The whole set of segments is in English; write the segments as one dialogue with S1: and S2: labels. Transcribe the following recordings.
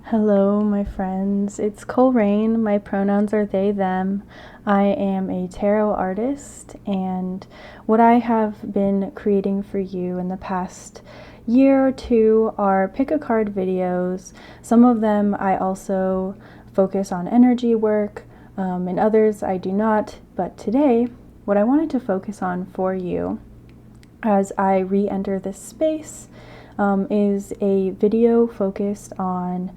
S1: Hello, my friends. It's Coleraine. My pronouns are they, them. I am a tarot artist, and what I have been creating for you in the past year or two are pick a card videos. Some of them I also focus on energy work, and others I do not. But today, what I wanted to focus on for you as I re-enter this space is a video focused on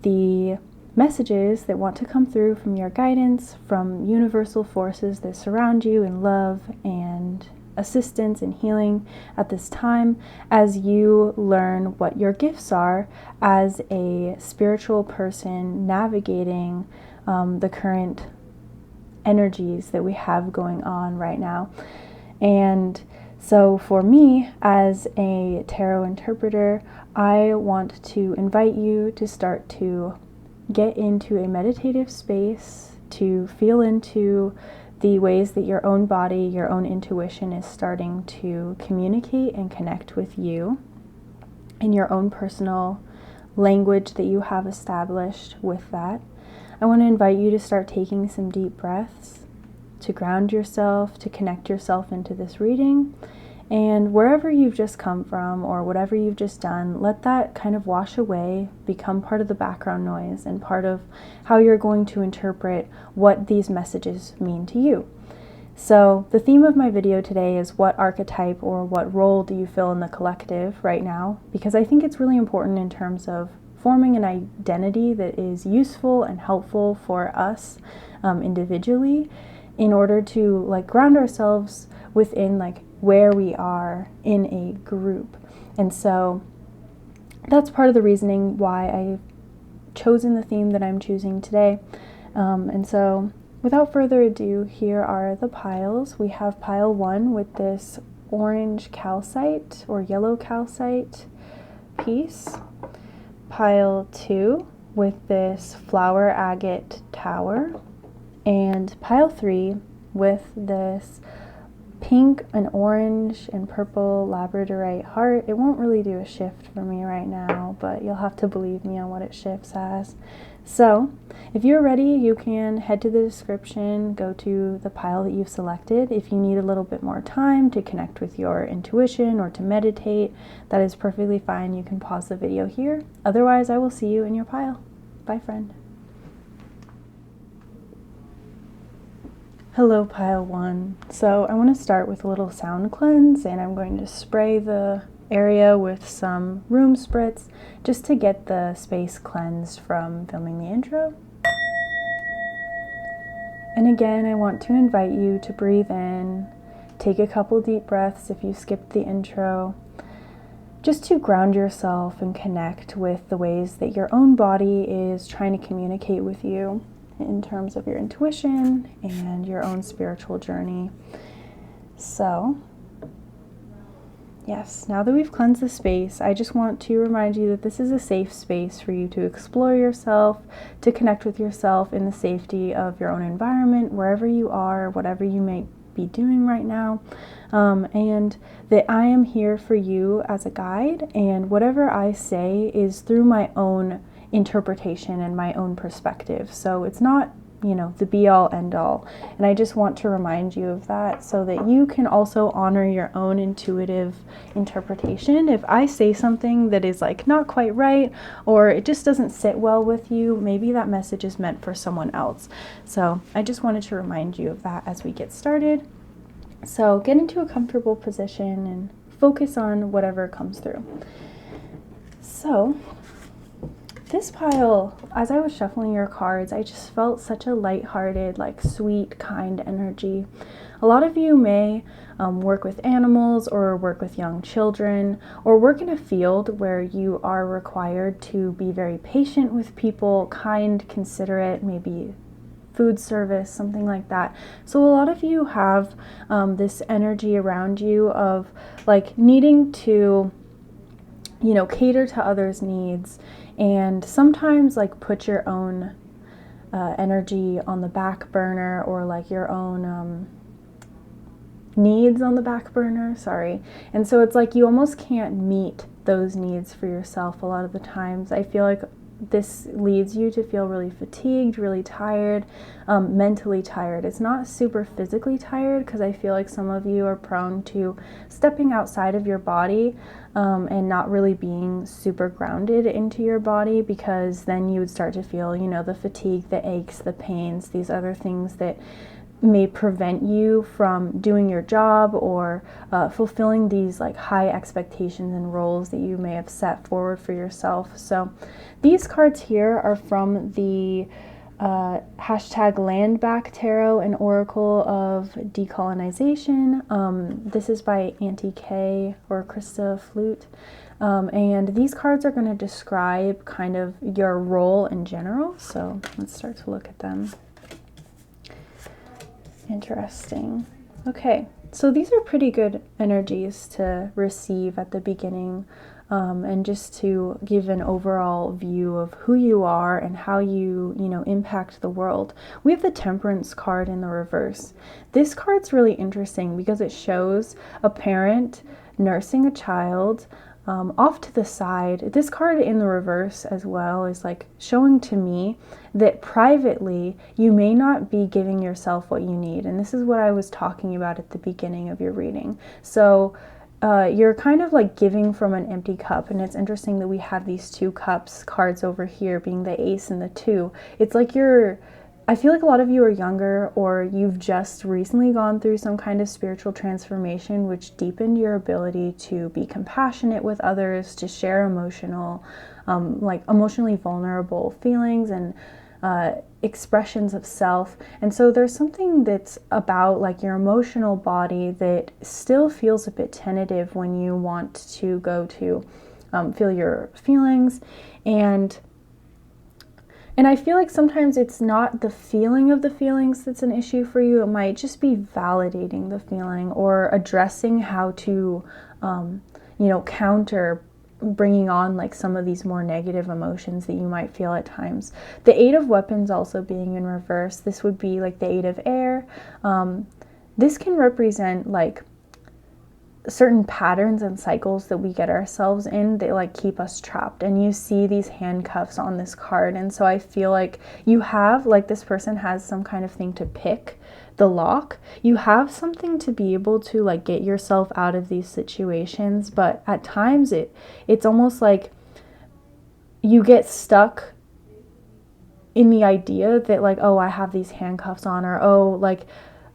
S1: the messages that want to come through from your guidance, from universal forces that surround you in love and assistance and healing at this time, as you learn what your gifts are as a spiritual person navigating the current energies that we have going on right now. And so for me, as a tarot interpreter, I want to invite you to start to get into a meditative space, to feel into the ways that your own body, your own intuition is starting to communicate and connect with you in your own personal language that you have established with that. I want to invite you to start taking some deep breaths, to ground yourself, to connect yourself into this reading. And wherever you've just come from or whatever you've just done, let that kind of wash away, become part of the background noise and part of how you're going to interpret what these messages mean to you. So the theme of my video today is what archetype or what role do you fill in the collective right now? Because I think it's really important in terms of forming an identity that is useful and helpful for us individually, in order to ground ourselves within where we are in a group. And so that's part of the reasoning why I've chosen the theme that I'm choosing today. And so without further ado, here are the piles. We have pile 1 with this orange calcite or yellow calcite piece. Pile 2 with this flower agate tower. And pile 3 with this pink and orange and purple labradorite heart. It won't really do a shift for me right now, but you'll have to believe me on what it shifts as. So if you're ready, you can head to the description, go to the pile that you've selected. If you need a little bit more time to connect with your intuition or to meditate, that is perfectly fine. You can pause the video here. Otherwise, I will see you in your pile. Bye, friend. Hello, pile 1. So I want to start with a little sound cleanse, and I'm going to spray the area with some room spritz just to get the space cleansed from filming the intro. And again, I want to invite you to breathe in, take a couple deep breaths if you skipped the intro, just to ground yourself and connect with the ways that your own body is trying to communicate with you in terms of your intuition and your own spiritual journey. So, yes, now that we've cleansed the space, I just want to remind you that this is a safe space for you to explore yourself, to connect with yourself in the safety of your own environment, wherever you are, whatever you may be doing right now, and that I am here for you as a guide, and whatever I say is through my own interpretation and my own perspective. So it's not, the be-all end-all. And I just want to remind you of that so that you can also honor your own intuitive interpretation. If I say something that is not quite right, or it just doesn't sit well with you, maybe that message is meant for someone else. So I just wanted to remind you of that as we get started. So get into a comfortable position and focus on whatever comes through. So this pile, as I was shuffling your cards, I just felt such a lighthearted, sweet, kind energy. A lot of you may work with animals or work with young children or work in a field where you are required to be very patient with people, kind, considerate, maybe food service, something like that. So a lot of you have this energy around you of needing to, cater to others' needs, and sometimes put your own energy on the back burner, or your own needs on the back burner, And so it's you almost can't meet those needs for yourself a lot of the times. I feel this leads you to feel really fatigued, really tired, mentally tired. It's not super physically tired, because I feel like some of you are prone to stepping outside of your body and not really being super grounded into your body, because then you would start to feel, the fatigue, the aches, the pains, these other things that may prevent you from doing your job or fulfilling these like high expectations and roles that you may have set forward for yourself. So these cards here are from the hashtag Landback Tarot and Oracle of Decolonization. This is by Auntie K or Krista Flute. And these cards are going to describe kind of your role in general. So let's start to look at them. Interesting. Okay, so these are pretty good energies to receive at the beginning, and just to give an overall view of who you are and how you impact the world. We have the Temperance card in the reverse. This card's really interesting because it shows a parent nursing a child off to the side. This card in the reverse as well is like showing to me that privately you may not be giving yourself what you need. And this is what I was talking about at the beginning of your reading. So you're kind of like giving from an empty cup. And it's interesting that we have these two cups cards over here being the Ace and the Two. It's like I feel like a lot of you are younger, or you've just recently gone through some kind of spiritual transformation which deepened your ability to be compassionate with others, to share emotionally vulnerable feelings and expressions of self. And so there's something that's about like your emotional body that still feels a bit tentative when you want to go to feel your feelings. And I feel like sometimes it's not the feeling of the feelings that's an issue for you. It might just be validating the feeling or addressing how to, counter bringing on like some of these more negative emotions that you might feel at times. The Eight of Weapons also being in reverse, this would be like the Eight of Air. This can represent like certain patterns and cycles that we get ourselves in that like keep us trapped. And you see these handcuffs on this card, and so I feel like you have like this person has some kind of thing to pick the lock. You have something to be able to like get yourself out of these situations, but at times it's almost like you get stuck in the idea that like, oh, I have these handcuffs on, or oh, like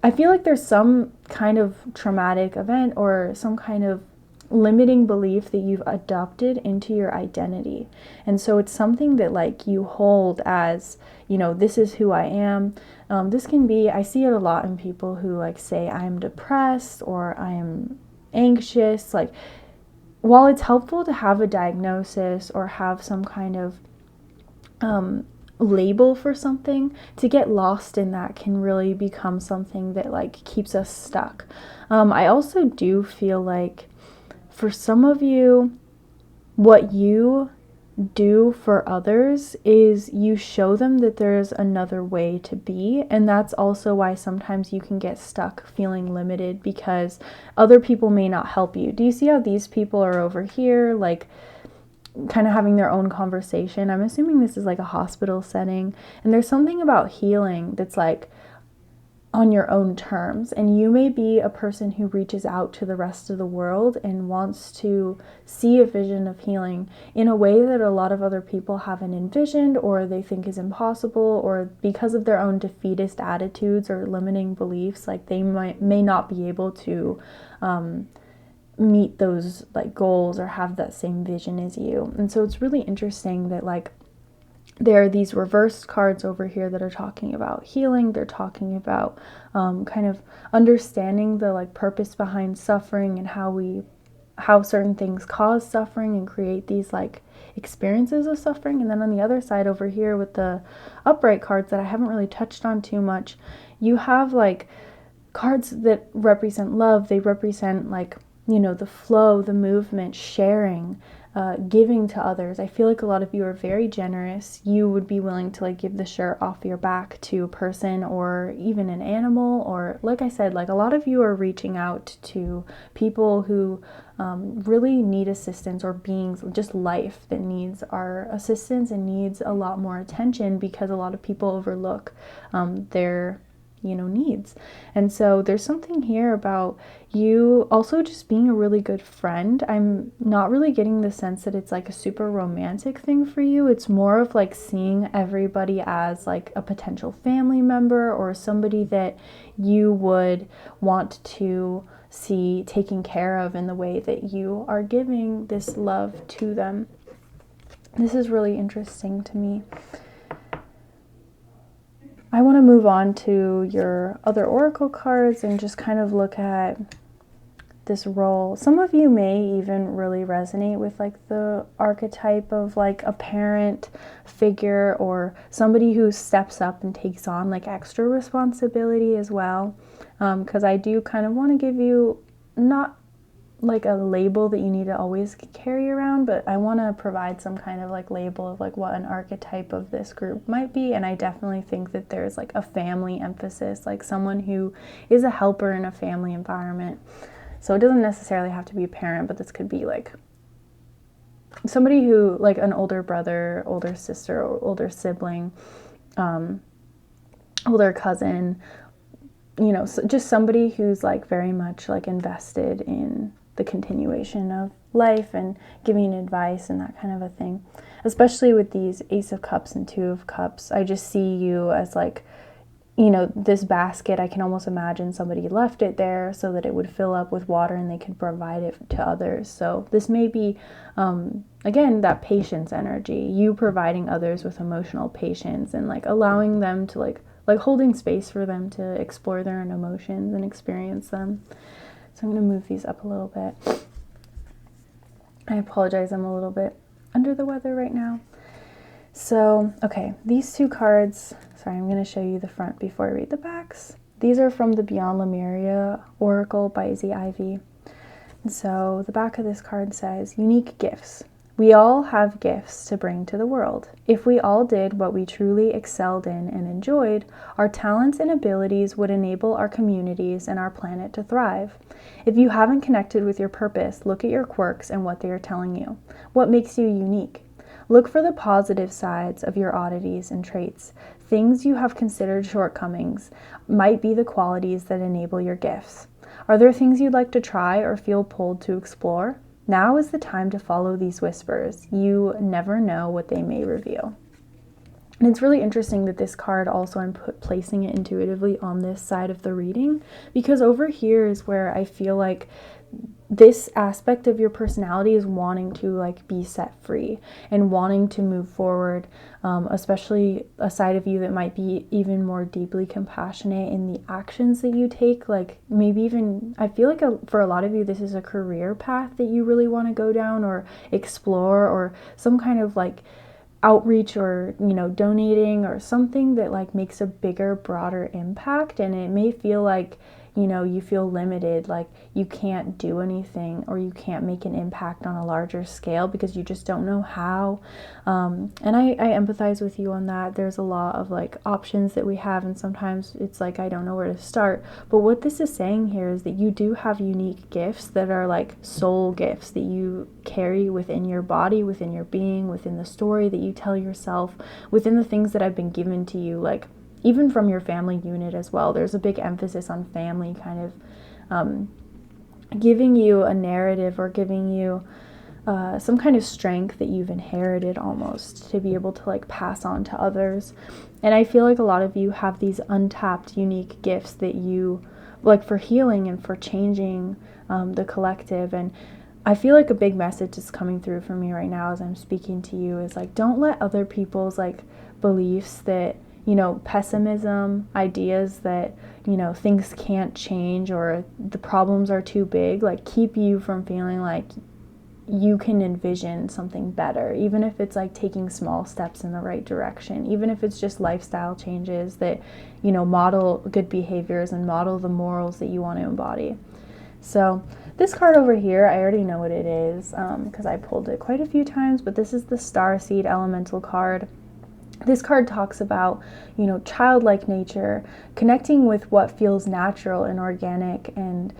S1: I feel like there's some kind of traumatic event or some kind of limiting belief that you've adopted into your identity. And so it's something that like you hold as, this is who I am. This can be, I see it a lot in people who like say I'm depressed or I am anxious. Like, while it's helpful to have a diagnosis or have some kind of label for something, to get lost in that can really become something that like keeps us stuck. I also do feel like for some of you, what you do for others is you show them that there's another way to be, and that's also why sometimes you can get stuck feeling limited because other people may not help you. Do you see how these people are over here like kind of having their own conversation? I'm assuming this is like a hospital setting, and there's something about healing that's like on your own terms, and you may be a person who reaches out to the rest of the world and wants to see a vision of healing in a way that a lot of other people haven't envisioned or they think is impossible, or because of their own defeatist attitudes or limiting beliefs, like they may not be able to meet those like goals or have that same vision as you. And so it's really interesting that like there are these reversed cards over here that are talking about healing. They're talking about kind of understanding the like purpose behind suffering and how certain things cause suffering and create these like experiences of suffering. And then on the other side over here with the upright cards that I haven't really touched on too much, you have like cards that represent love. They represent like, the flow, the movement, sharing, giving to others. I feel like a lot of you are very generous. You would be willing to like give the shirt off your back to a person or even an animal, or like I said, like a lot of you are reaching out to people who really need assistance, or beings, just life that needs our assistance and needs a lot more attention, because a lot of people overlook their needs. And so there's something here about you also just being a really good friend. I'm not really getting the sense that it's like a super romantic thing for you. It's more of like seeing everybody as like a potential family member, or somebody that you would want to see taken care of in the way that you are giving this love to them. This is really interesting to me. I want to move on to your other oracle cards and just kind of look at this role. Some of you may even really resonate with like the archetype of like a parent figure, or somebody who steps up and takes on like extra responsibility as well. Because I do kind of want to give you not like a label that you need to always carry around, but I want to provide some kind of like label of like what an archetype of this group might be. And I definitely think that there's like a family emphasis, like someone who is a helper in a family environment. So it doesn't necessarily have to be a parent, but this could be like somebody who, like an older brother, older sister, or older sibling, older cousin, so just somebody who's like very much like invested in the continuation of life and giving advice and that kind of a thing. Especially with these Ace of Cups and Two of Cups, I just see you as like, this basket. I can almost imagine somebody left it there so that it would fill up with water and they could provide it to others. So this may be, again, that patience energy, you providing others with emotional patience and like allowing them to like holding space for them to explore their own emotions and experience them. So I'm going to move these up a little bit. I apologize, I'm a little bit under the weather right now. So, okay, these two cards, sorry, I'm going to show you the front before I read the backs. These are from the Beyond Lemuria Oracle by Z. Ivy. And so the back of this card says, unique gifts. We all have gifts to bring to the world. If we all did what we truly excelled in and enjoyed, our talents and abilities would enable our communities and our planet to thrive. If you haven't connected with your purpose, look at your quirks and what they are telling you. What makes you unique? Look for the positive sides of your oddities and traits. Things you have considered shortcomings might be the qualities that enable your gifts. Are there things you'd like to try or feel pulled to explore? Now is the time to follow these whispers. You never know what they may reveal. And it's really interesting that this card also, I'm placing it intuitively on this side of the reading, because over here is where I feel like this aspect of your personality is wanting to like be set free and wanting to move forward, especially a side of you that might be even more deeply compassionate in the actions that you take. Like maybe even, I feel like for a lot of you, this is a career path that you really want to go down or explore, or some kind of like outreach or donating or something that like makes a bigger, broader impact. And it may feel like you feel limited, like you can't do anything or you can't make an impact on a larger scale because you just don't know how. And I empathize with you on that. There's a lot of like options that we have, and sometimes it's like I don't know where to start. But what this is saying here is that you do have unique gifts that are like soul gifts that you carry within your body, within your being, within the story that you tell yourself, within the things that have been given to you, like even from your family unit as well. There's a big emphasis on family kind of giving you a narrative or giving you some kind of strength that you've inherited almost to be able to like pass on to others. And I feel like a lot of you have these untapped unique gifts that you like for healing and for changing the collective. And I feel like a big message is coming through for me right now as I'm speaking to you is like, don't let other people's like beliefs that pessimism, ideas that, things can't change or the problems are too big, like keep you from feeling like you can envision something better, even if it's like taking small steps in the right direction, even if it's just lifestyle changes that, model good behaviors and model the morals that you want to embody. So this card over here, I already know what it is because I pulled it quite a few times, but this is the Starseed Elemental card. This card talks about, childlike nature, connecting with what feels natural and organic and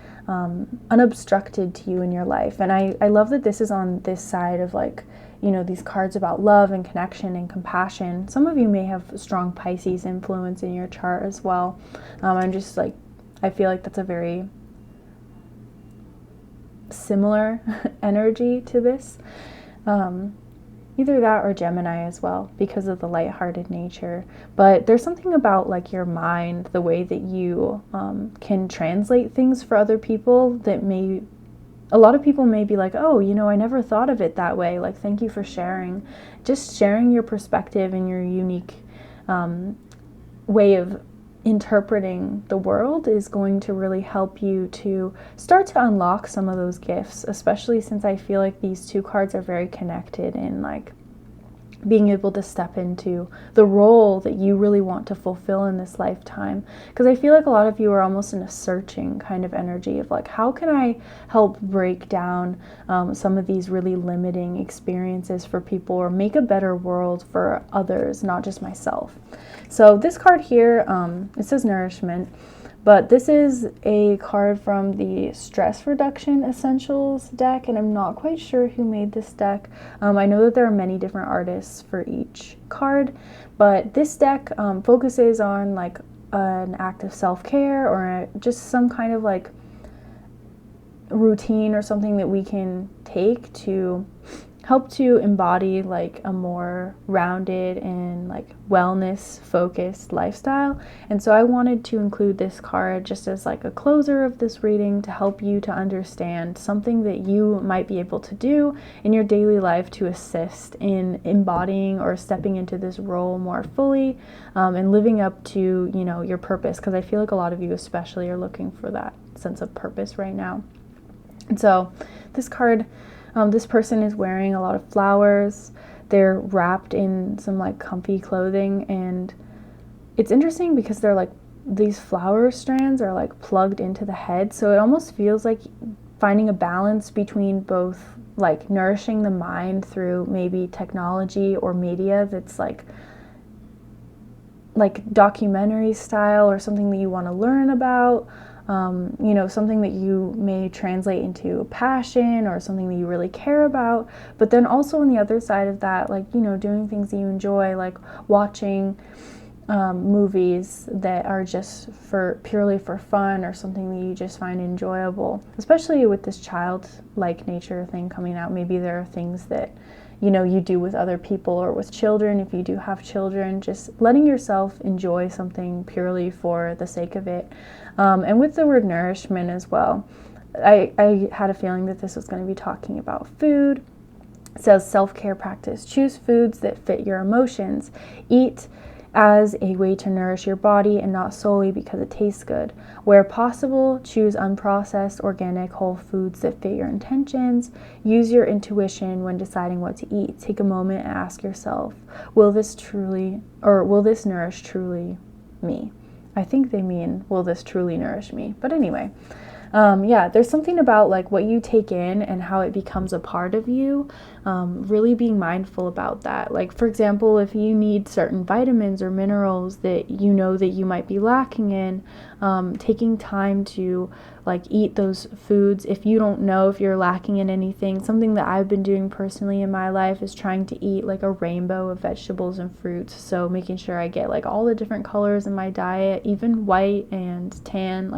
S1: unobstructed to you in your life. And I love that this is on this side of these cards about love and connection and compassion. Some of you may have strong Pisces influence in your chart as well. I feel like that's a very similar energy to this. Either that or Gemini as well, because of the lighthearted nature. But there's something about your mind, the way that you can translate things for other people that a lot of people may be like, oh, I never thought of it that way. Thank you for sharing. Just sharing your perspective and your unique way of interpreting the world is going to really help you to start to unlock some of those gifts, especially since I feel like these two cards are very connected in being able to step into the role that you really want to fulfill in this lifetime. Because I feel like a lot of you are almost in a searching kind of energy of how can I help break down some of these really limiting experiences for people, or make a better world for others, not just myself. So this card here, it says nourishment, but this is a card from the Stress Reduction Essentials deck, and I'm not quite sure who made this deck. I know that there are many different artists for each card, but this deck focuses on an act of self-care, or just some kind of routine or something that we can take to help to embody a more rounded and wellness focused lifestyle. And so I wanted to include this card just as a closer of this reading to help you to understand something that you might be able to do in your daily life to assist in embodying or stepping into this role more fully, and living up to your purpose, because I feel like a lot of you especially are looking for that sense of purpose right now. And so this card, this person is wearing a lot of flowers. They're wrapped in some comfy clothing, and it's interesting because they're these flower strands are plugged into the head, so it almost feels like finding a balance between both nourishing the mind through maybe technology or media that's documentary style, or something that you want to learn about, something that you may translate into passion or something that you really care about. But then also on the other side of that, doing things that you enjoy, watching movies that are just purely for fun, or something that you just find enjoyable. Especially with this childlike nature thing coming out, maybe there are things that you do with other people or with children. If you do have children, just letting yourself enjoy something purely for the sake of it. And with the word nourishment as well, I had a feeling that this was going to be talking about food. It says self-care practice. Choose foods that fit your emotions. Eat as a way to nourish your body and not solely because it tastes good. Where possible, choose unprocessed, organic, whole foods that fit your intentions. Use your intuition when deciding what to eat. Take a moment and ask yourself, will this nourish truly me? I think they mean, will this truly nourish me? But anyway, there's something about what you take in and how it becomes a part of you, really being mindful about that. For example, if you need certain vitamins or minerals that that you might be lacking in, taking time to eat those foods. If you don't know if you're lacking in anything, something that I've been doing personally in my life is trying to eat a rainbow of vegetables and fruits. So making sure I get all the different colors in my diet, even white and tan,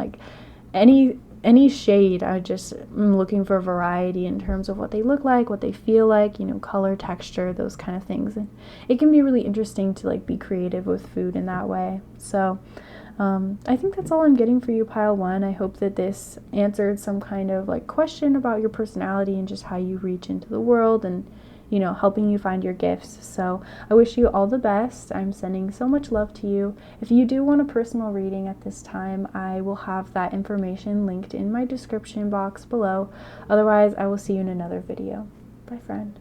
S1: any shade. I just am looking for variety in terms of what they look like, what they feel like, color, texture, those kind of things. And it can be really interesting to be creative with food in that way. So I think that's all I'm getting for you, Pile 1. I hope that this answered some kind of question about your personality and just how you reach into the world, and helping you find your gifts. So I wish you all the best. I'm sending so much love to you. If you do want a personal reading at this time, I will have that information linked in my description box below. Otherwise, I will see you in another video. Bye, friend.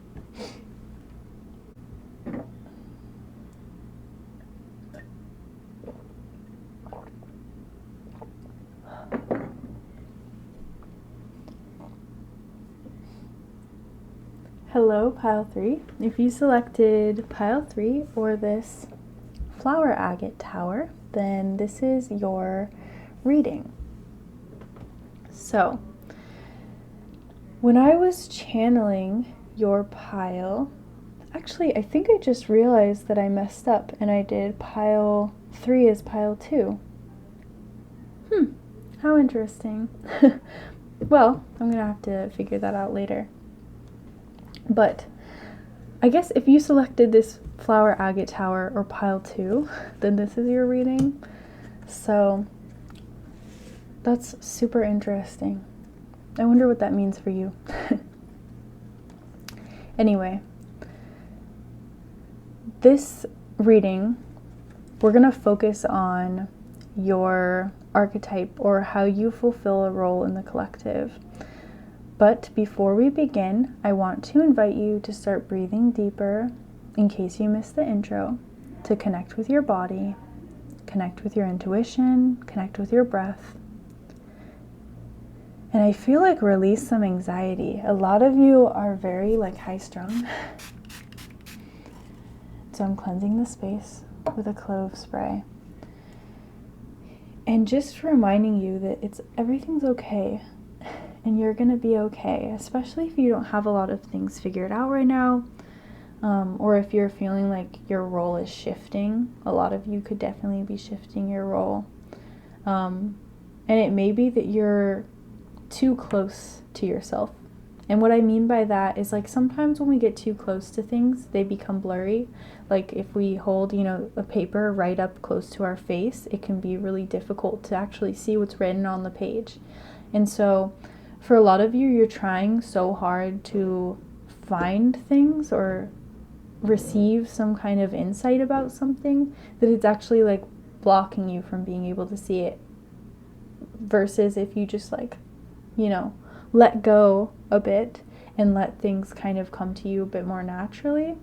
S1: Hello, pile 3. If you selected pile 3 or this flower agate tower, then this is your reading. So, when I was channeling your pile, actually, I think I just realized that I messed up and I did pile 3 as pile 2. How interesting. Well, I'm gonna have to figure that out later. But I guess if you selected this flower agate tower or pile 2, then this is your reading. So that's super interesting. I wonder what that means for you. Anyway, this reading, we're going to focus on your archetype or how you fulfill a role in the collective. But before we begin, I want to invite you to start breathing deeper in case you missed the intro, to connect with your body, connect with your intuition, connect with your breath. And I feel like release some anxiety. A lot of you are very high strung. So I'm cleansing the space with a clove spray. And just reminding you that everything's okay. And you're going to be okay, especially if you don't have a lot of things figured out right now, or if you're feeling like your role is shifting. A lot of you could definitely be shifting your role. And it may be that you're too close to yourself. And what I mean by that is sometimes when we get too close to things, they become blurry. Like if we hold, a paper right up close to our face, it can be really difficult to actually see what's written on the page. And so for a lot of you, you're trying so hard to find things or receive some kind of insight about something that it's actually blocking you from being able to see it. Versus if you just let go a bit and let things kind of come to you a bit more naturally.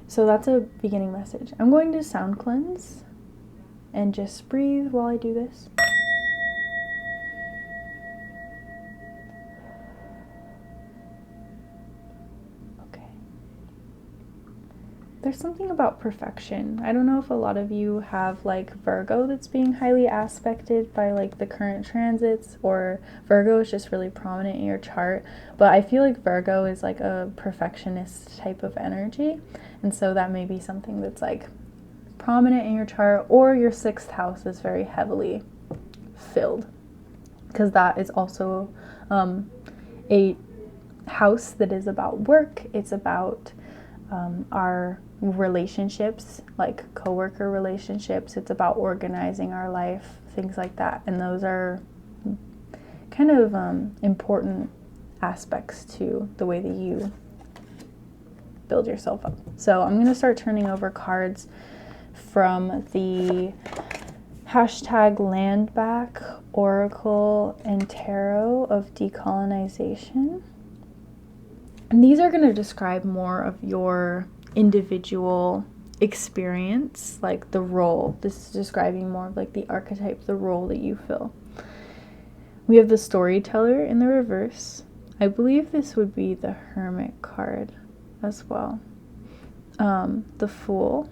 S1: So that's a beginning message. I'm going to sound cleanse and just breathe while I do this. There's something about perfection. I don't know if a lot of you have Virgo that's being highly aspected by the current transits, or Virgo is just really prominent in your chart. But I feel like Virgo is a perfectionist type of energy. And so that may be something that's prominent in your chart, or your 6th house is very heavily filled. Because that is also a house that is about work. It's about our relationships, coworker relationships. It's about organizing our life, things like that. And those are kind of important aspects to the way that you build yourself up. So I'm going to start turning over cards from the #Landback Oracle and Tarot of Decolonization. And these are going to describe more of your individual experience, the role. This is describing more of the archetype, the role that you fill. We have the Storyteller in the reverse. I believe this would be the Hermit card as well. The Fool,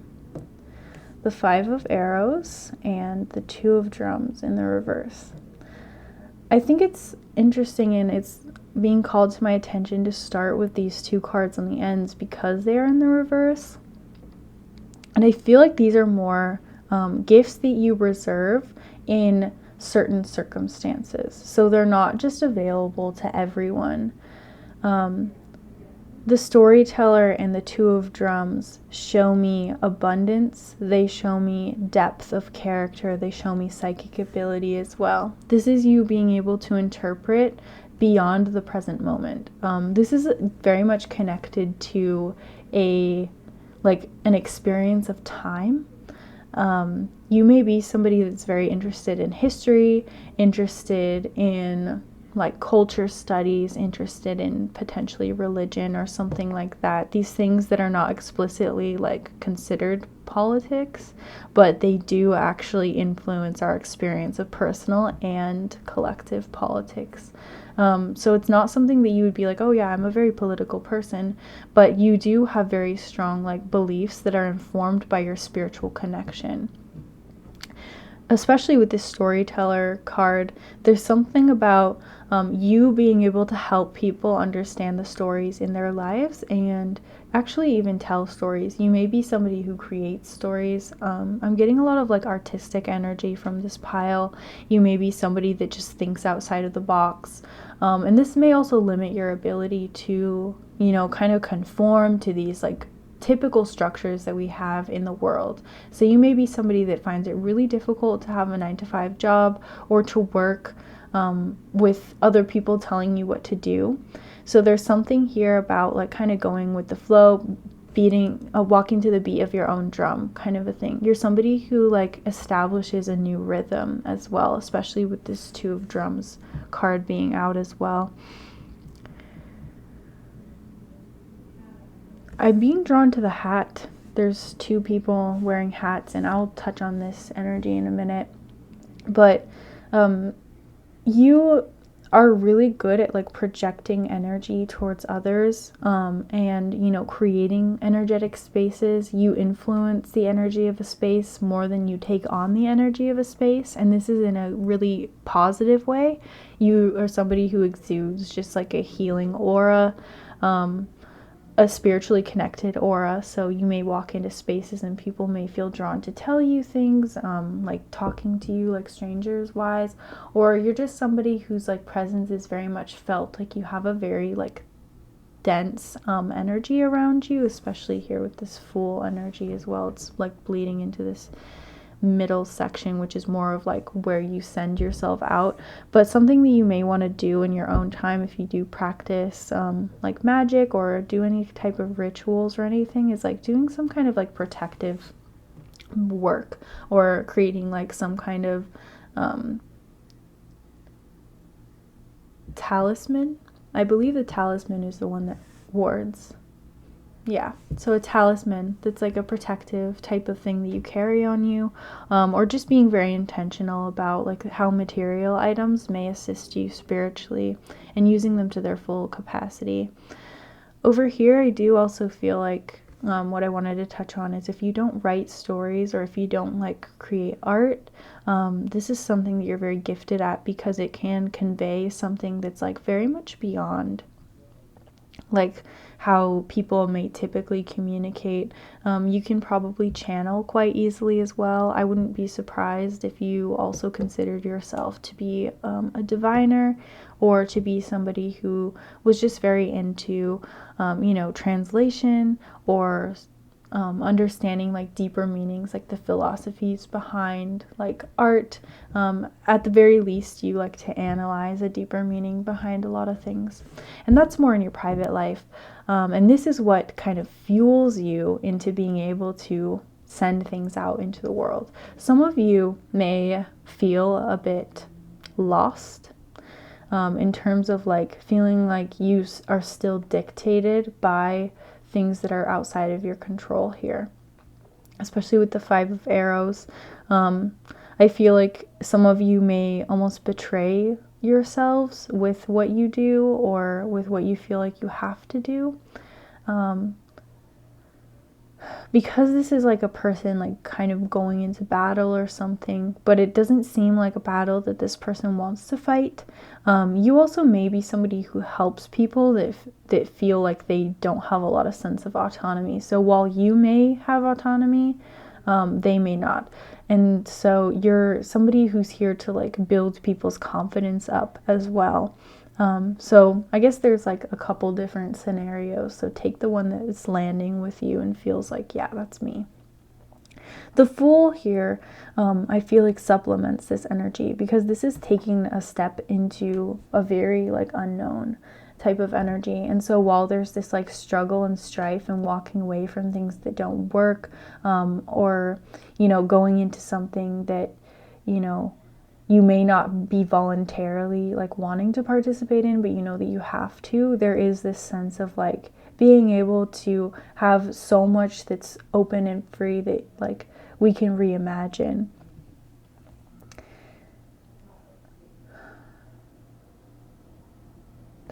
S1: the 5 of Arrows, and the 2 of Drums in the reverse. I think it's interesting, and it's being called to my attention to start with these 2 cards on the ends because they are in the reverse. And I feel like these are more gifts that you reserve in certain circumstances. So they're not just available to everyone. The Storyteller and the 2 of Drums show me abundance. They show me depth of character. They show me psychic ability as well. This is you being able to interpret beyond the present moment. This is very much connected to an experience of time. You may be somebody that's very interested in history, interested in culture studies, interested in potentially religion or something like that. These things that are not explicitly considered politics, but they do actually influence our experience of personal and collective politics. So it's not something that you would be like, oh yeah, I'm a very political person, but you do have very strong like beliefs that are informed by your spiritual connection. Especially with this storyteller card, there's something about you being able to help people understand the stories in their lives and actually even tell stories. You may be somebody who creates stories. I'm getting a lot of like artistic energy from this pile. You may be somebody that just thinks outside of the box. And this may also limit your ability to, kind of conform to these like typical structures that we have in the world. So you may be somebody that finds it really difficult to have a 9-to-5 job or to work with other people telling you what to do. So there's something here about like kind of going with the flow, walking to the beat of your own drum kind of a thing. You're somebody who like establishes a new rhythm as well, especially with this 2 of drums card being out as well. I'm being drawn to the hat. There's 2 people wearing hats, and I'll touch on this energy in a minute. But you are really good at like projecting energy towards others, and creating energetic spaces. You influence the energy of a space more than you take on the energy of a space, and this is in a really positive way. You are somebody who exudes just like a healing aura, a spiritually connected aura. So you may walk into spaces and people may feel drawn to tell you things, like talking to you like strangers wise, or you're just somebody whose like presence is very much felt. Like you have a very like dense energy around you, especially here with this Fool energy as well. It's like bleeding into this middle section, which is more of like where you send yourself out. But something that you may want to do in your own time, if you do practice like magic or do any type of rituals or anything, is like doing some kind of like protective work or creating like some kind of talisman. I believe the talisman is the one that wards. Yeah, so a talisman that's like a protective type of thing that you carry on you, or just being very intentional about like how material items may assist you spiritually and using them to their full capacity. Over here, I do also feel like what I wanted to touch on is if you don't write stories or if you don't like create art, this is something that you're very gifted at because it can convey something that's like very much beyond like how people may typically communicate. You can probably channel quite easily as well. I wouldn't be surprised if you also considered yourself to be a diviner or to be somebody who was just very into, translation or understanding like deeper meanings, like the philosophies behind like art. At the very least, you like to analyze a deeper meaning behind a lot of things, and that's more in your private life. And this is what kind of fuels you into being able to send things out into the world. Some of you may feel a bit lost in terms of like feeling like you are still dictated by things that are outside of your control here, especially with the 5 of arrows. I feel like some of you may almost betray yourselves with what you do or with what you feel like you have to do. Because this is like a person like kind of going into battle or something, but it doesn't seem like a battle that this person wants to fight. You also may be somebody who helps people that feel like they don't have a lot of sense of autonomy. So while you may have autonomy, they may not. And so you're somebody who's here to like build people's confidence up as well. So I guess there's like a couple different scenarios. So take the one that is landing with you and feels like, yeah, that's me. The Fool here, I feel like supplements this energy because this is taking a step into a very like unknown type of energy. And so while there's this like struggle and strife and walking away from things that don't work, or, going into something that, you may not be voluntarily like wanting to participate in, but you know that you have to, there is this sense of like being able to have so much that's open and free that like we can reimagine.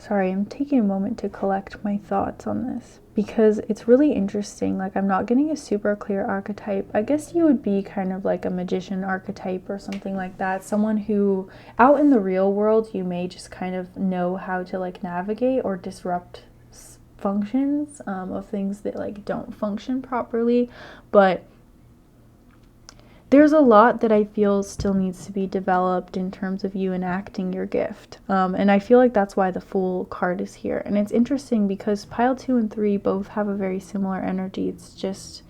S1: Sorry, I'm taking a moment to collect my thoughts on this because it's really interesting. Like, I'm not getting a super clear archetype. I guess you would be kind of like a magician archetype or something like that. Someone who, out in the real world, you may just kind of know how to like navigate or disrupt functions of things that like don't function properly. But there's a lot that I feel still needs to be developed in terms of you enacting your gift. And I feel like that's why the Fool card is here. And it's interesting because pile 2 and 3 both have a very similar energy. It's just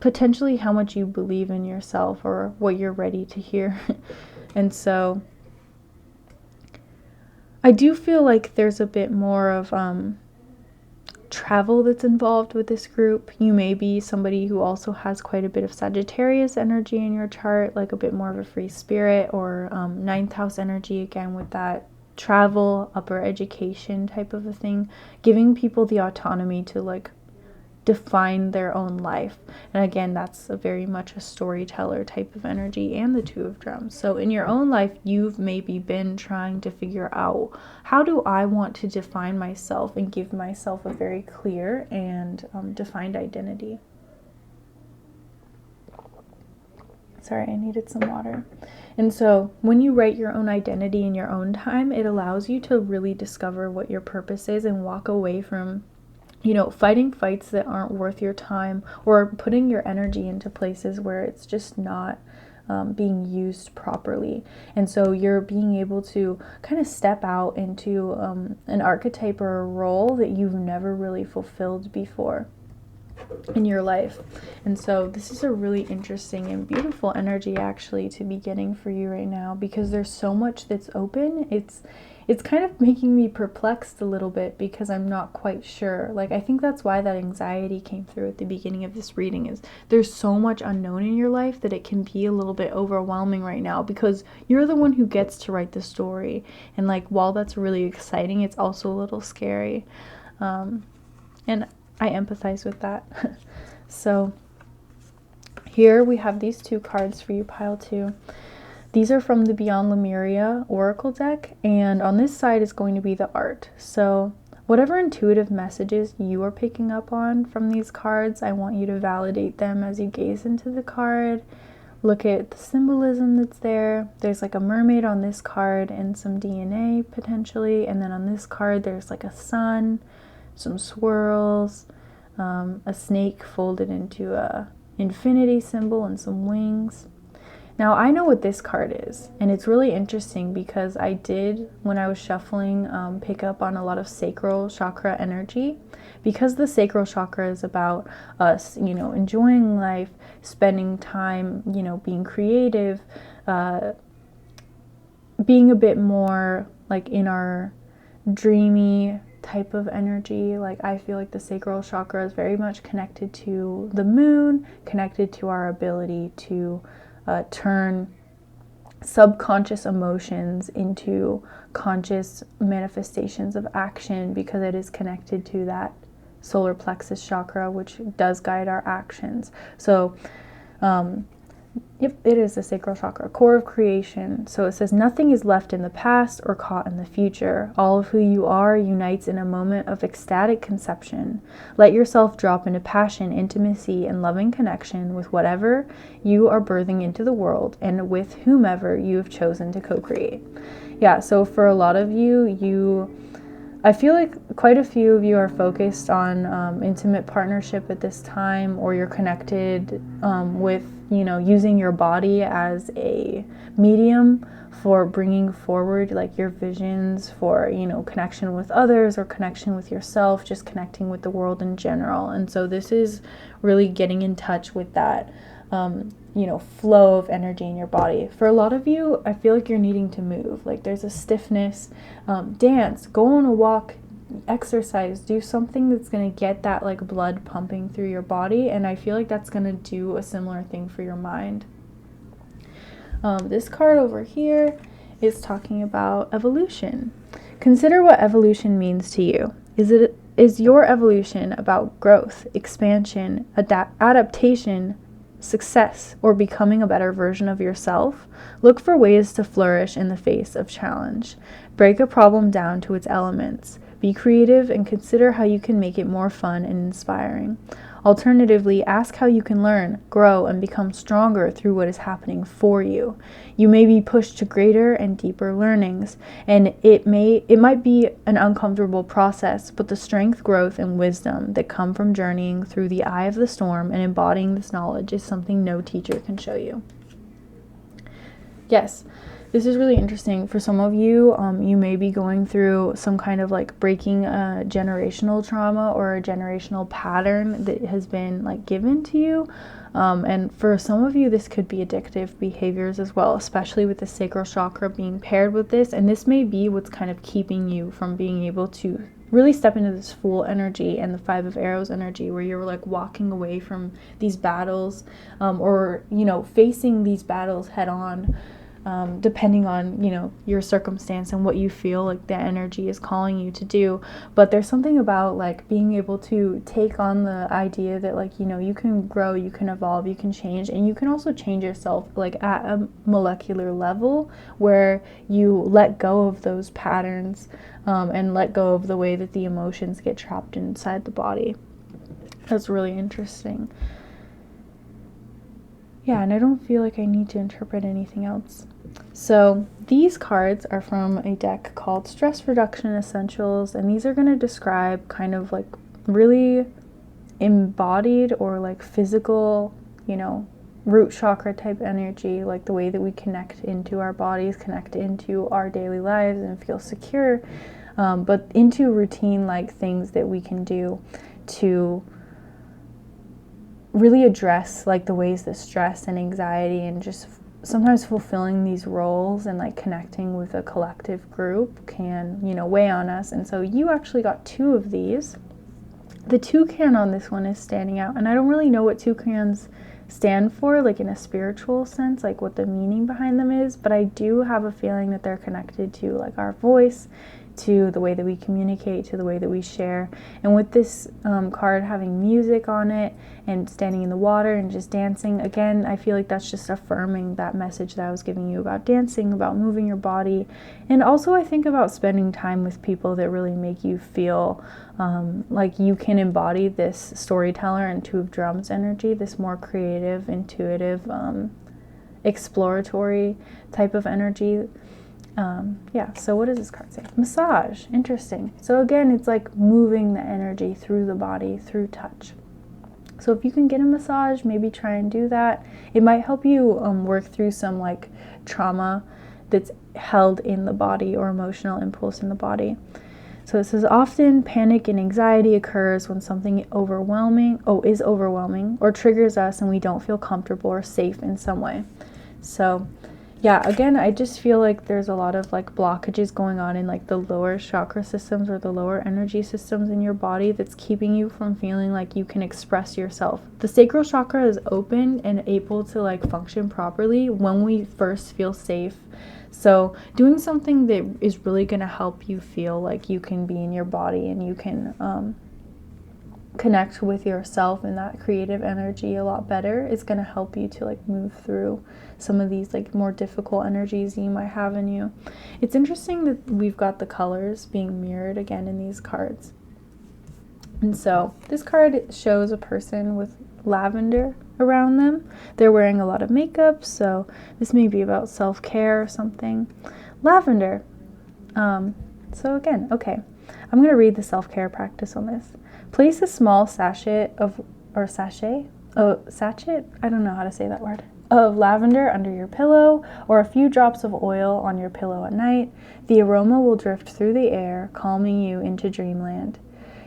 S1: potentially how much you believe in yourself or what you're ready to hear. And so I do feel like there's a bit more of travel that's involved with this group. You may be somebody who also has quite a bit of Sagittarius energy in your chart, like a bit more of a free spirit, or ninth house energy, again with that travel, upper education type of a thing, giving people the autonomy to like define their own life. And again, that's a very much a storyteller type of energy, and the 2 of drums. So in your own life, you've maybe been trying to figure out, how do I want to define myself and give myself a very clear and defined identity. Sorry, I needed some water. And so when you write your own identity in your own time, it allows you to really discover what your purpose is and walk away from fighting fights that aren't worth your time, or putting your energy into places where it's just not being used properly. And so you're being able to kind of step out into an archetype or a role that you've never really fulfilled before in your life. And so this is a really interesting and beautiful energy actually to be getting for you right now, because there's so much that's open. It's kind of making me perplexed a little bit because I'm not quite sure. Like, I think that's why that anxiety came through at the beginning of this reading, is there's so much unknown in your life that it can be a little bit overwhelming right now, because you're the one who gets to write the story. And like, while that's really exciting, it's also a little scary. And I empathize with that. So here we have these 2 cards for you, pile 2. These are from the Beyond Lemuria Oracle deck, and on this side is going to be the art. So whatever intuitive messages you are picking up on from these cards, I want you to validate them as you gaze into the card. Look at the symbolism that's there. There's like a mermaid on this card and some DNA potentially, and then on this card there's like a sun, some swirls, a snake folded into a infinity symbol, and some wings. Now, I know what this card is, and it's really interesting because I did, when I was shuffling, pick up on a lot of sacral chakra energy, because the sacral chakra is about us, enjoying life, spending time, being creative, being a bit more like in our dreamy type of energy. Like, I feel like the sacral chakra is very much connected to the moon, connected to our ability to turn subconscious emotions into conscious manifestations of action, because it is connected to that solar plexus chakra, which does guide our actions. So yep, it is the sacral chakra, core of creation. So it says, nothing is left in the past or caught in the future. All of who you are unites in a moment of ecstatic conception. Let yourself drop into passion, intimacy, and loving connection with whatever you are birthing into the world, and with whomever you have chosen to co-create. Yeah, so for a lot of you, I feel like quite a few of you are focused on intimate partnership at this time, or you're connected with, using your body as a medium for bringing forward like your visions for, connection with others or connection with yourself, just connecting with the world in general. And so this is really getting in touch with that, flow of energy in your body. For a lot of you, I feel like you're needing to move. Like, there's a stiffness, dance, go on a walk, exercise, do something that's going to get that like blood pumping through your body. And I feel like that's going to do a similar thing for your mind. This card over here is talking about evolution. Consider what evolution means to you. Is your evolution about growth, expansion, adaptation, success, or becoming a better version of yourself, look for ways to flourish in the face of challenge. Break a problem down to its elements. Be creative and consider how you can make it more fun and inspiring. Alternatively, ask how you can learn, grow, and become stronger through what is happening for you. You may be pushed to greater and deeper learnings, and it might be an uncomfortable process, but the strength, growth, and wisdom that come from journeying through the eye of the storm and embodying this knowledge is something no teacher can show you. Yes, this is really interesting. For some of you, you may be going through some kind of like breaking a generational trauma or a generational pattern that has been like given to you. And for some of you, this could be addictive behaviors as well, especially with the sacral chakra being paired with this. And this may be what's kind of keeping you from being able to really step into this Fool energy and the Five of Arrows energy, where you're like walking away from these battles, or, you know, facing these battles head on. Depending on, you know, your circumstance and what you feel like the energy is calling you to do. But there's something about like being able to take on the idea that, like, you know, you can grow, you can evolve, you can change, and you can also change yourself like at a molecular level where you let go of those patterns, and let go of the way that the emotions get trapped inside the body. That's really interesting. Yeah, and I don't feel like I need to interpret anything else. So these cards are from a deck called Stress Reduction Essentials, and these are going to describe kind of like really embodied or like physical, you know, root chakra type energy, like the way that we connect into our bodies, connect into our daily lives and feel secure, but into routine like things that we can do to really address like the ways that stress and anxiety and just sometimes fulfilling these roles and like connecting with a collective group can, you know, weigh on us. And so you actually got two of these. The toucan on this one is standing out, and I don't really know what toucans stand for, like in a spiritual sense, like what the meaning behind them is, but I do have a feeling that they're connected to like our voice, to the way that we communicate, to the way that we share. And with this card having music on it and standing in the water and just dancing, again, I feel like that's just affirming that message that I was giving you about dancing, about moving your body. And also I think about spending time with people that really make you feel like you can embody this storyteller and Two of Drums energy, this more creative, intuitive, exploratory type of energy. Yeah, so what does this card say? Massage. Interesting. So again, it's like moving the energy through the body, through touch. So if you can get a massage, maybe try and do that. It might help you work through some like trauma that's held in the body or emotional impulse in the body. So it says often panic and anxiety occurs when something is overwhelming or triggers us and we don't feel comfortable or safe in some way. So yeah, again, I just feel like there's a lot of like blockages going on in like the lower chakra systems or the lower energy systems in your body that's keeping you from feeling like you can express yourself. The sacral chakra is open and able to like function properly when we first feel safe. So doing something that is really going to help you feel like you can be in your body and you can connect with yourself and that creative energy a lot better is going to help you to like move through some of these like more difficult energies you might have in you. It's interesting that we've got the colors being mirrored again in these cards. And so this card shows a person with lavender around them. They're wearing a lot of makeup, so this may be about self-care or something. Lavender. So again, okay, I'm going to read the self-care practice on this. Place a small sachet I don't know how to say that word, of lavender under your pillow, or a few drops of oil on your pillow at night. The aroma will drift through the air, calming you into dreamland.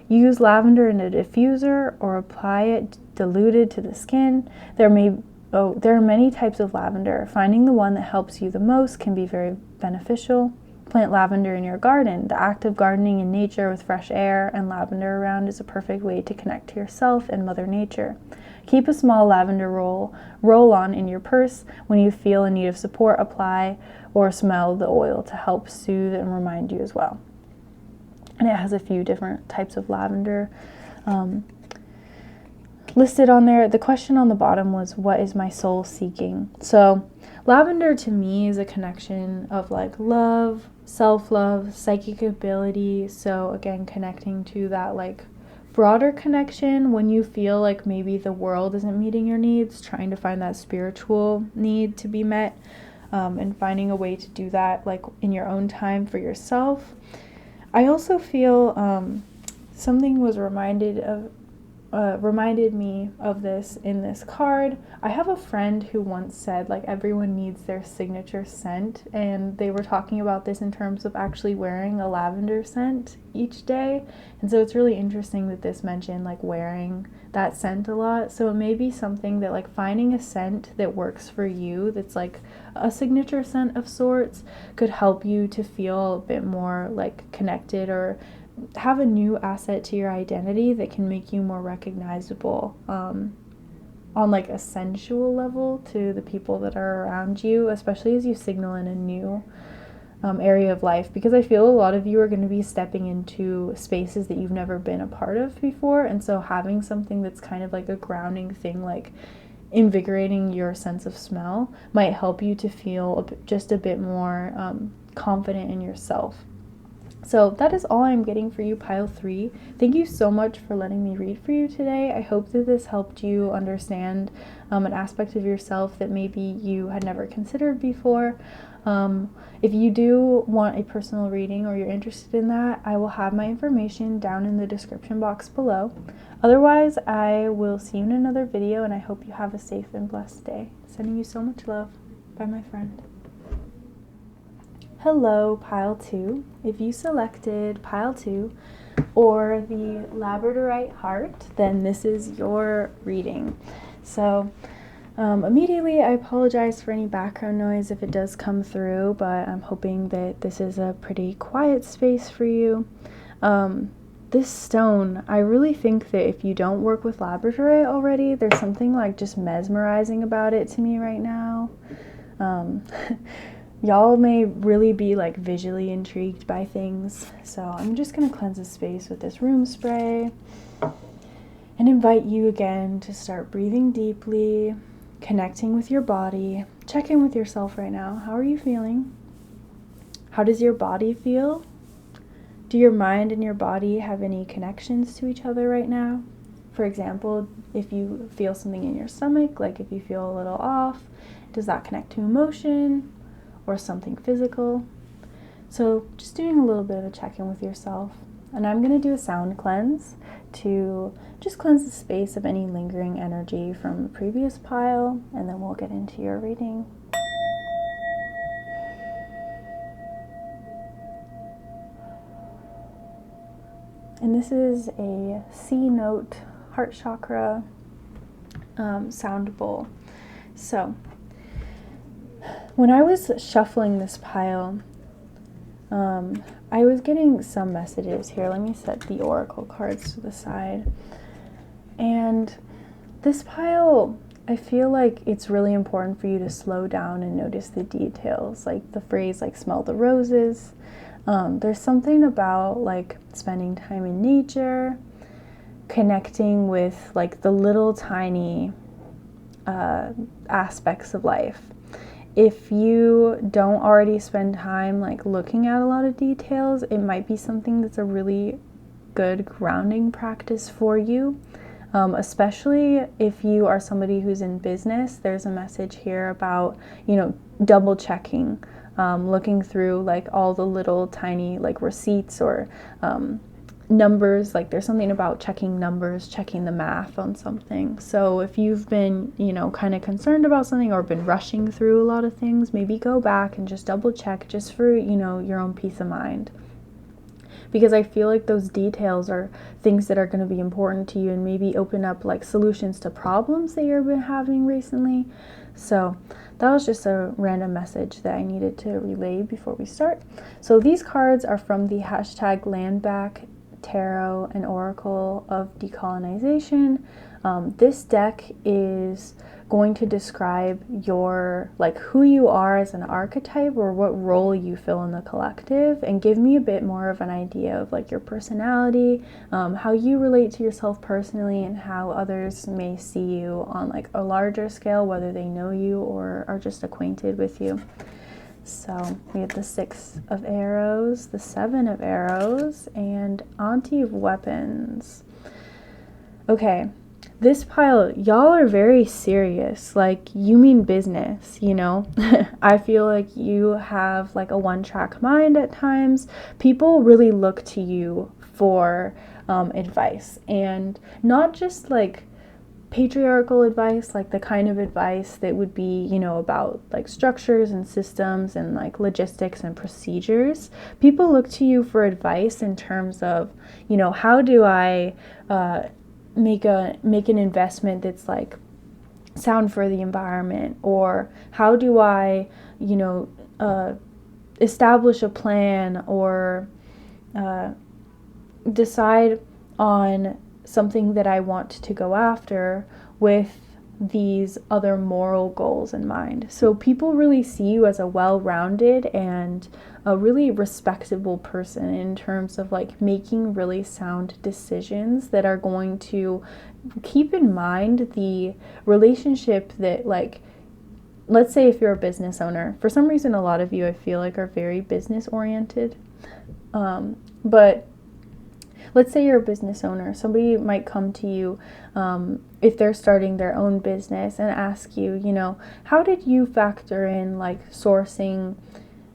S1: Use lavender in a diffuser or apply it diluted to the skin. There are many types of lavender. Finding the one that helps you the most can be very beneficial. Plant lavender in your garden. The act of gardening in nature with fresh air and lavender around is a perfect way to connect to yourself and Mother Nature. Keep a small lavender roll-on in your purse. When you feel in need of support, apply or smell the oil to help soothe and remind you as well. And it has a few different types of lavender listed on there. The question on the bottom was, what is my soul seeking? So lavender to me is a connection of like love, self-love, psychic ability. So again, connecting to that like broader connection when you feel like maybe the world isn't meeting your needs, trying to find that spiritual need to be met, and finding a way to do that like in your own time for yourself. I also feel something was reminded me of this in this card. I have a friend who once said like everyone needs their signature scent, and they were talking about this in terms of actually wearing a lavender scent each day. And so it's really interesting that this mentioned like wearing that scent a lot. So it may be something that like finding a scent that works for you, that's like a signature scent of sorts, could help you to feel a bit more like connected, or have a new asset to your identity that can make you more recognizable on like a sensual level to the people that are around you, especially as you signal in a new area of life, because I feel a lot of you are going to be stepping into spaces that you've never been a part of before. And so having something that's kind of like a grounding thing, like invigorating your sense of smell, might help you to feel just a bit more confident in yourself. So that is all I'm getting for you, pile 3. Thank you so much for letting me read for you today. I hope that this helped you understand an aspect of yourself that maybe you had never considered before. If you do want a personal reading, or you're interested in that, I will have my information down in the description box below. Otherwise, I will see you in another video, and I hope you have a safe and blessed day. Sending you so much love. Bye, my friend. Hello, pile 2. If you selected pile 2 or the Labradorite heart, then this is your reading. So immediately I apologize for any background noise if it does come through, but I'm hoping that this is a pretty quiet space for you. This stone, I really think that if you don't work with Labradorite already, there's something like just mesmerizing about it to me right now. Y'all may really be like visually intrigued by things. So I'm just going to cleanse the space with this room spray and invite you again to start breathing deeply, connecting with your body. Check in with yourself right now. How are you feeling? How does your body feel? Do your mind and your body have any connections to each other right now? For example, if you feel something in your stomach, like if you feel a little off, does that connect to emotion or something physical? So just doing a little bit of a check-in with yourself. And I'm going to do a sound cleanse to just cleanse the space of any lingering energy from the previous pile, and then we'll get into your reading. And this is a C note heart chakra sound bowl. So when I was shuffling this pile, I was getting some messages here. Let me set the oracle cards to the side. And this pile, I feel like it's really important for you to slow down and notice the details, like the phrase like smell the roses. There's something about like spending time in nature, connecting with like the little tiny aspects of life. If you don't already spend time like looking at a lot of details, it might be something that's a really good grounding practice for you. Especially if you are somebody who's in business. There's a message here about, double checking, looking through like all the little tiny like receipts or numbers. Like there's something about checking numbers, checking the math on something. So if you've been, kind of concerned about something or been rushing through a lot of things, maybe go back and just double check just for, your own peace of mind. Because I feel like those details are things that are going to be important to you and maybe open up like solutions to problems that you've been having recently. So that was just a random message that I needed to relay before we start. So these cards are from the hashtag Landback Tarot and Oracle of Decolonization. This deck is going to describe your, like, who you are as an archetype or what role you fill in the collective, and give me a bit more of an idea of like your personality, how you relate to yourself personally, and how others may see you on like a larger scale, whether they know you or are just acquainted with you. So we have the 6 of Arrows, the 7 of Arrows, and Auntie of Weapons. Okay, this pile, y'all are very serious. Like, you mean business, you know? I feel like you have like a one-track mind at times. People really look to you for advice, and not just like patriarchal advice, like the kind of advice that would be, you know, about like structures and systems and like logistics and procedures. People look to you for advice in terms of, you know, how do I make an investment that's like sound for the environment, or how do I, you know, establish a plan, or decide on something that I want to go after with these other moral goals in mind. So people really see you as a well-rounded and a really respectable person in terms of like making really sound decisions that are going to keep in mind the relationship that, like, let's say if you're a business owner, for some reason a lot of you I feel like are very business oriented, but let's say you're a business owner. Somebody might come to you if they're starting their own business and ask you, you know, how did you factor in like sourcing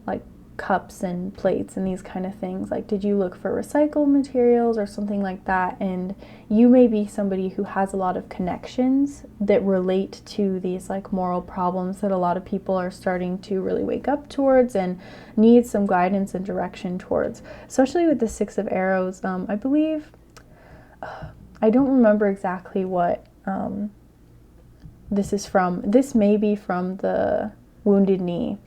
S1: like cups and plates and these kind of things? Like, did you look for recycled materials or something like that? And you may be somebody who has a lot of connections that relate to these like moral problems that a lot of people are starting to really wake up towards and need some guidance and direction towards, especially with the 6 of Arrows. I believe, I don't remember exactly what this is from. This may be from the Wounded Knee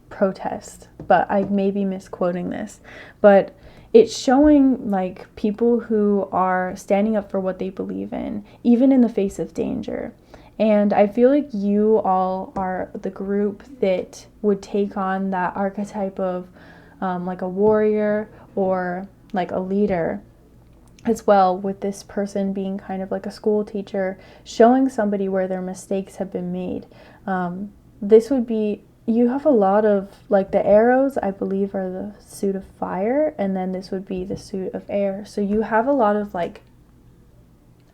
S1: protest, but I may be misquoting this. But it's showing like people who are standing up for what they believe in, even in the face of danger. And I feel like you all are the group that would take on that archetype of like a warrior or like a leader as well, with this person being kind of like a school teacher, showing somebody where their mistakes have been made. This would be, you have a lot of, like the arrows, I believe, are the suit of fire, and then this would be the suit of air. So you have a lot of like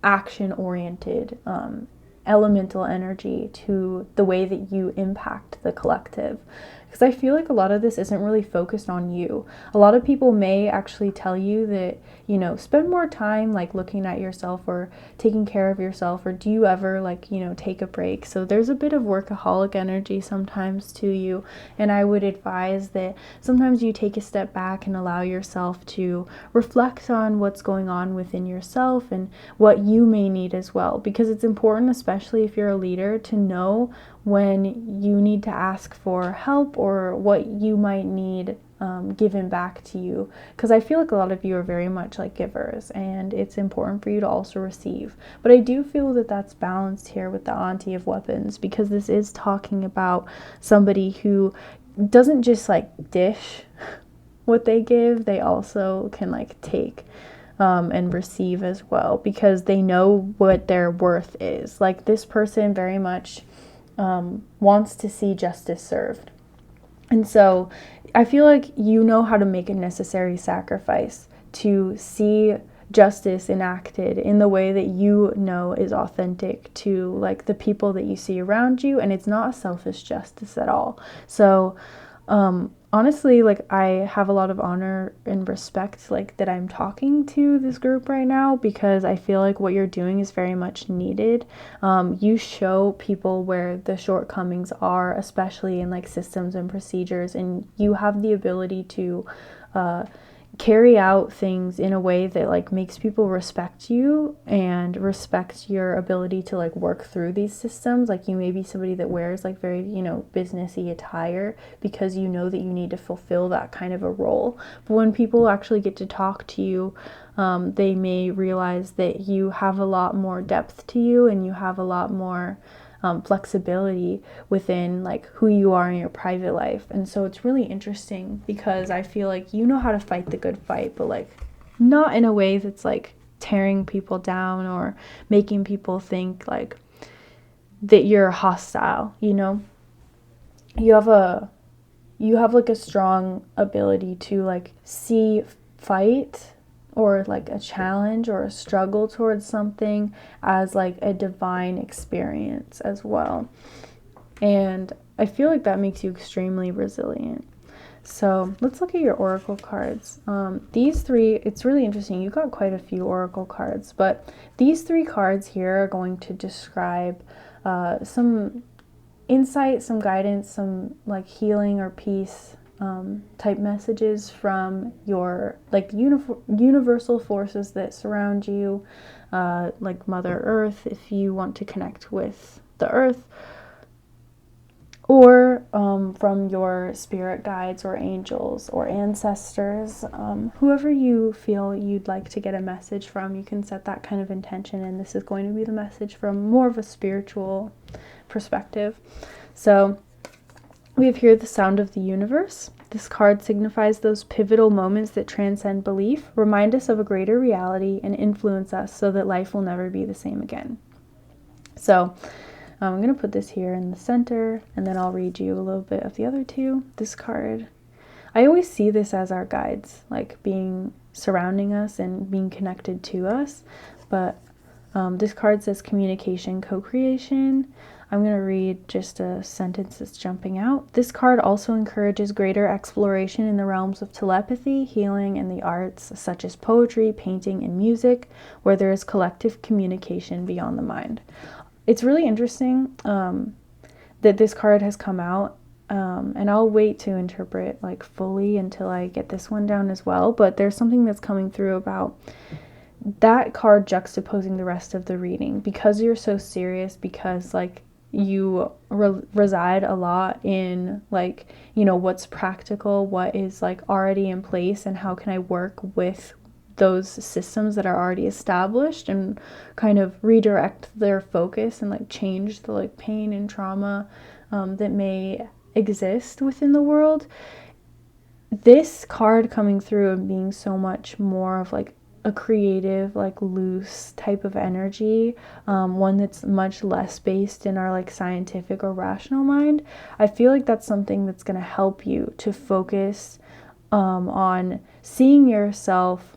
S1: action-oriented elemental energy to the way that you impact the collective. Because I feel like a lot of this isn't really focused on you. A lot of people may actually tell you that, you know, spend more time like looking at yourself or taking care of yourself, or do you ever like, you know, take a break? So there's a bit of workaholic energy sometimes to you, and I would advise that sometimes you take a step back and allow yourself to reflect on what's going on within yourself and what you may need as well, because it's important, especially if you're a leader, to know when you need to ask for help or what you might need given back to you, because I feel like a lot of you are very much like givers, and it's important for you to also receive. But I do feel that that's balanced here with the Auntie of Weapons, because this is talking about somebody who doesn't just like dish what they give, they also can like take and receive as well, because they know what their worth is. Like, this person very much wants to see justice served. And so I feel like you know how to make a necessary sacrifice to see justice enacted in the way that you know is authentic to like the people that you see around you, and it's not a selfish justice at all. So honestly, like, I have a lot of honor and respect like that I'm talking to this group right now, because I feel like what you're doing is very much needed. You show people where the shortcomings are, especially in like systems and procedures, and you have the ability to carry out things in a way that like makes people respect you and respect your ability to like work through these systems. Like you may be somebody that wears like very, you know, businessy attire because you know that you need to fulfill that kind of a role. But when people actually get to talk to you, they may realize that you have a lot more depth to you and you have a lot more flexibility within like who you are in your private life. And so it's really interesting because I feel like you know how to fight the good fight, but like not in a way that's like tearing people down or making people think like that you're hostile, you know. You have like a strong ability to like see fight or like a challenge or a struggle towards something as like a divine experience as well. And I feel like that makes you extremely resilient. So let's look at your oracle cards. These three, it's really interesting. You got quite a few oracle cards, but these three cards here are going to describe some insight, some guidance, some like healing or peace type messages from your like universal forces that surround you, like Mother Earth, if you want to connect with the earth, or from your spirit guides or angels or ancestors, whoever you feel you'd like to get a message from. You can set that kind of intention, and this is going to be the message from more of a spiritual perspective. So we have here the sound of the universe. This card signifies those pivotal moments that transcend belief, remind us of a greater reality, and influence us so that life will never be the same again. So I'm going to put this here in the center, and then I'll read you a little bit of the other two. This card, I always see this as our guides, like being surrounding us and being connected to us. But this card says communication, co-creation. I'm going to read just a sentence that's jumping out. This card also encourages greater exploration in the realms of telepathy, healing, and the arts, such as poetry, painting, and music, where there is collective communication beyond the mind. It's really interesting that this card has come out, and I'll wait to interpret like fully until I get this one down as well. But there's something that's coming through about that card juxtaposing the rest of the reading, because you're so serious, because like you reside a lot in like, you know, what's practical, what is like already in place, and how can I work with those systems that are already established and kind of redirect their focus and like change the like pain and trauma that may exist within the world. This card coming through and being so much more of like a creative, like loose type of energy, one that's much less based in our like scientific or rational mind. I feel like that's something that's going to help you to focus on seeing yourself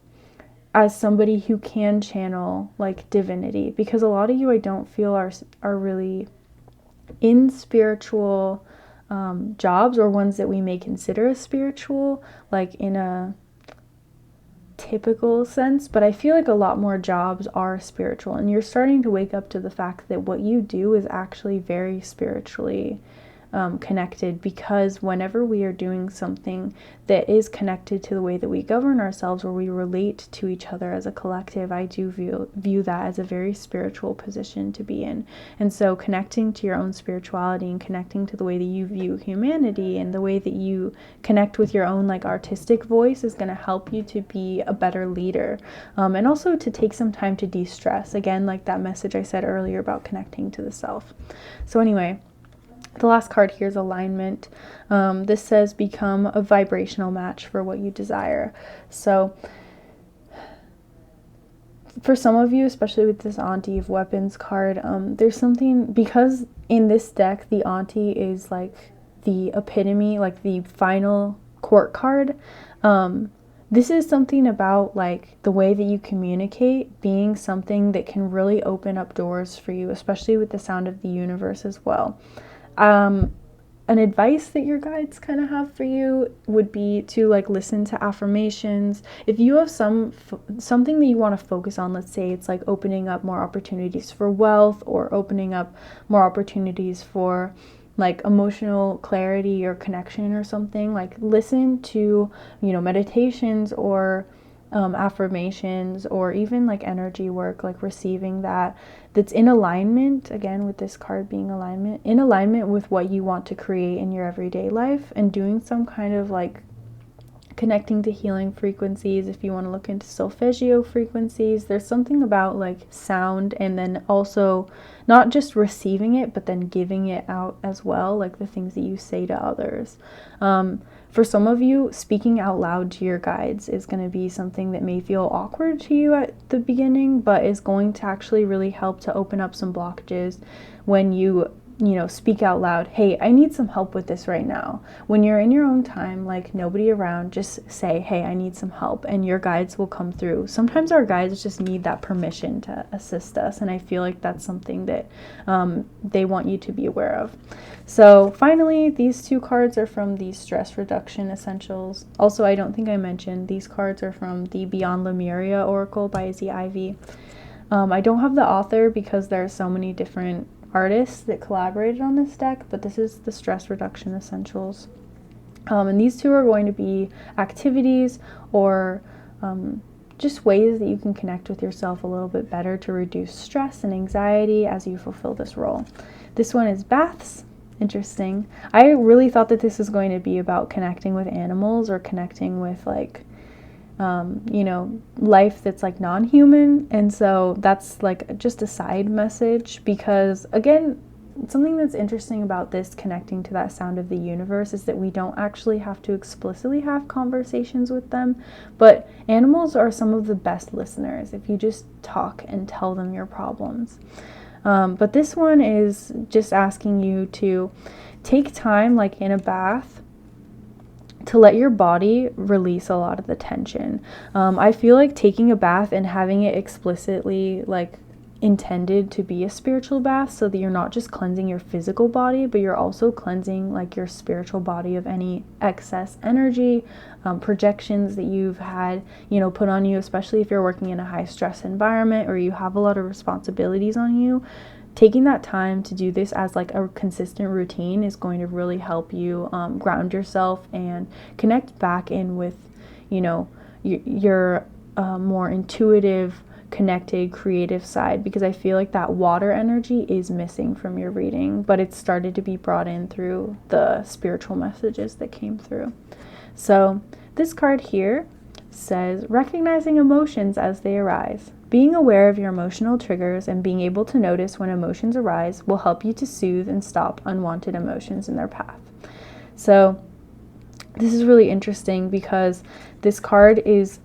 S1: as somebody who can channel like divinity, because a lot of you I don't feel are really in spiritual jobs, or ones that we may consider as spiritual, like in a typical sense. But I feel like a lot more jobs are spiritual, and you're starting to wake up to the fact that what you do is actually very spiritually connected, because whenever we are doing something that is connected to the way that we govern ourselves, or we relate to each other as a collective, I do view that as a very spiritual position to be in. And so connecting to your own spirituality and connecting to the way that you view humanity and the way that you connect with your own like artistic voice is going to help you to be a better leader, and also to take some time to de-stress, again, like that message I said earlier about connecting to the self. So anyway, the last card here is alignment. This says become a vibrational match for what you desire. So for some of you, especially with this Auntie of Weapons card, there's something, because in this deck the Auntie is like the epitome, like the final court card. This is something about like the way that you communicate being something that can really open up doors for you, especially with the sound of the universe as well. An advice that your guides kind of have for you would be to like listen to affirmations. If you have something that you want to focus on, let's say it's like opening up more opportunities for wealth, or opening up more opportunities for like emotional clarity or connection or something, like listen to, meditations or affirmations, or even like energy work, like receiving that's in alignment, again with this card being alignment, in alignment with what you want to create in your everyday life, and doing some kind of like connecting to healing frequencies. If you want to look into solfeggio frequencies, there's something about like sound, and then also not just receiving it, but then giving it out as well, like the things that you say to others. For some of you, speaking out loud to your guides is going to be something that may feel awkward to you at the beginning, but is going to actually really help to open up some blockages when you speak out loud. Hey, I need some help with this right now. When you're in your own time, like nobody around, just say, hey, I need some help, and your guides will come through. Sometimes our guides just need that permission to assist us, and I feel like that's something that they want you to be aware of. So finally, these two cards are from the Stress Reduction Essentials. Also, I don't think I mentioned, these cards are from the Beyond Lemuria Oracle by Z. Ivy. I don't have the author because there are so many different artists that collaborated on this deck, but this is the Stress Reduction Essentials. And these two are going to be activities or just ways that you can connect with yourself a little bit better to reduce stress and anxiety as you fulfill this role. This one is baths. Interesting. I really thought that this was going to be about connecting with animals or connecting with like life that's like non-human, and so that's like just a side message, because again, something that's interesting about this connecting to that sound of the universe is that we don't actually have to explicitly have conversations with them, but animals are some of the best listeners if you just talk and tell them your problems. But this one is just asking you to take time, like in a bath, to let your body release a lot of the tension. I feel like taking a bath and having it explicitly like intended to be a spiritual bath, so that you're not just cleansing your physical body, but you're also cleansing like your spiritual body of any excess energy, projections that you've had, put on you, especially if you're working in a high stress environment or you have a lot of responsibilities on you. Taking that time to do this as like a consistent routine is going to really help you ground yourself and connect back in with, your more intuitive, connected, creative side, because I feel like that water energy is missing from your reading, but it's started to be brought in through the spiritual messages that came through. So this card here says, recognizing emotions as they arise. Being aware of your emotional triggers and being able to notice when emotions arise will help you to soothe and stop unwanted emotions in their path. So this is really interesting because this card is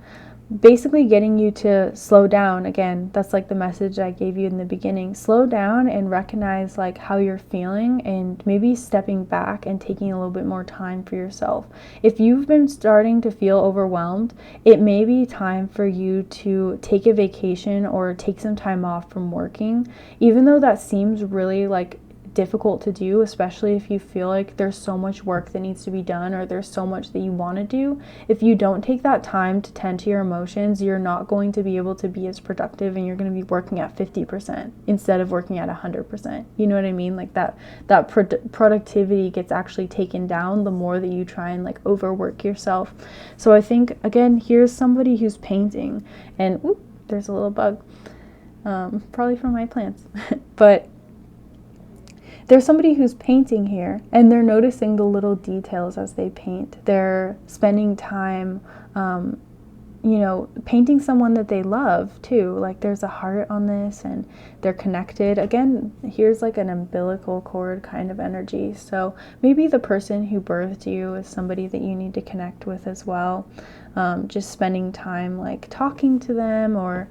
S1: basically getting you to slow down. Again, that's like the message I gave you in the beginning. Slow down and recognize like how you're feeling, and maybe stepping back and taking a little bit more time for yourself. If you've been starting to feel overwhelmed, it may be time for you to take a vacation or take some time off from working, even though that seems really like difficult to do, especially if you feel like there's so much work that needs to be done or there's so much that you want to do. If you don't take that time to tend to your emotions, you're not going to be able to be as productive, and you're going to be working at 50% instead of working at 100%. You know what I mean? Like that productivity gets actually taken down the more that you try and like overwork yourself. So I think, again, here's somebody who's painting, and there's a little bug, probably from my plants, but there's somebody who's painting here, and they're noticing the little details as they paint. They're spending time, painting someone that they love too. Like there's a heart on this, and they're connected. Again, here's like an umbilical cord kind of energy. So maybe the person who birthed you is somebody that you need to connect with as well. Just spending time like talking to them, or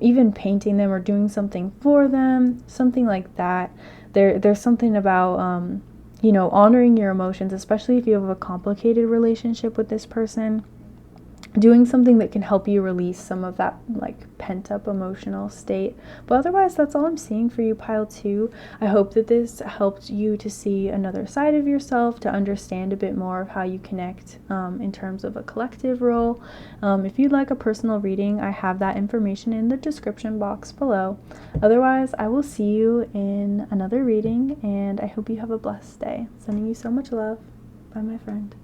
S1: even painting them or doing something for them, something like that. There's something about, honoring your emotions, especially if you have a complicated relationship with this person. doing something that can help you release some of that like pent up emotional state. But otherwise, that's all I'm seeing for you, pile 2. I hope that this helped you to see another side of yourself, to understand a bit more of how you connect in terms of a collective role. If you'd like a personal reading, I have that information in the description box below. Otherwise, I will see you in another reading, and I hope you have a blessed day. Sending you so much love. Bye, my friend.